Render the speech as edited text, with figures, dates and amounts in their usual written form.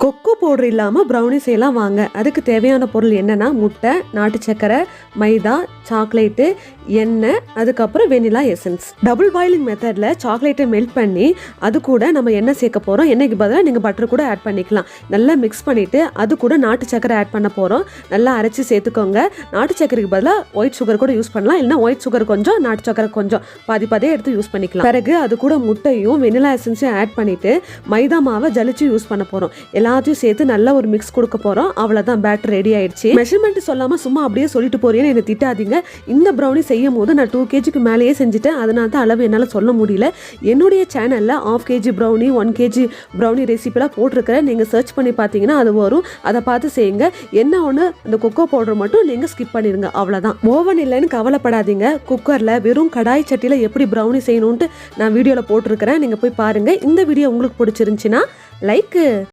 Cocoa powder இல்லாமல் brownie செய்யலாம் வாங்க. அதுக்கு தேவையான பொருள் என்னென்னா முட்டை, நாட்டு சக்கரை, மைதா, சாக்லேட்டு, எண்ணெய், அதுக்கப்புறம் வெனிலா எசன்ஸ். டபுள் பாயிலிங் மெத்தடில் சாக்லேட்டை மெல்ட் பண்ணி அது கூட நம்ம எண்ணெய் சேர்க்க போகிறோம். எண்ணெய்க்கு பதிலாக நீங்கள் பட்டர் கூட ஆட் பண்ணிக்கலாம். நல்லா மிக்ஸ் பண்ணிவிட்டு அது கூட நாட்டு சக்கரை ஆட் பண்ண போகிறோம். நல்லா அரைச்சி சேர்த்துக்கோங்க. நாட்டு சக்கரைக்கு பதிலாக ஒயிட் சுகர் கூட யூஸ் பண்ணலாம். இல்லைன்னா ஒயிட் சுகர் கொஞ்சம், நாட்டு சக்கரை கொஞ்சம், பாதி பாதியே எடுத்து யூஸ் பண்ணிக்கலாம். பிறகு அது கூட முட்டையும் வெனிலா எசன்ஸையும் ஆட் பண்ணிவிட்டு மைதா மாவை ஜலிச்சு யூஸ் பண்ண போகிறோம். எல்லாத்தையும் சேர்த்து நல்லா ஒரு மிக்ஸ் கொடுக்க போகிறோம். அவ்வளோதான், பேட்டர் ரெடி ஆயிடுச்சு. மெஷர்மெண்ட் சொல்லாமல் சும்மா அப்படியே சொல்லிட்டு போறீங்கன்னு என்னை திட்டாதீங்க. இந்த ப்ரௌனி செய்யும் போது நான் 2 kgக்கு மேலேயே செஞ்சுட்டேன். அதனால தான் அளவு என்னால் சொல்ல முடியல. என்னுடைய சேனலில் 1/2 kg ப்ரௌனி, 1 kg ப்ரௌனி ரெசிபிலாம் போட்டிருக்கிறேன். நீங்கள் சர்ச் பண்ணி பார்த்தீங்கன்னா அது வரும். அதை பார்த்து செய்யுங்க. என்ன ஒன்று, அந்த கொக்கோ பவுடர் மட்டும் நீங்கள் ஸ்கிப் பண்ணிடுங்க. அவ்வளோதான். ஓவன் இல்லைன்னு கவலைப்படாதீங்க. குக்கரில் வெறும் கடாய் சட்டியில் எப்படி ப்ரௌனி செய்யணும்ட்டு நான் வீடியோவில் போட்டிருக்கிறேன். நீங்கள் போய் பாருங்கள். இந்த வீடியோ உங்களுக்கு பிடிச்சிருந்துச்சின்னா லைக்கு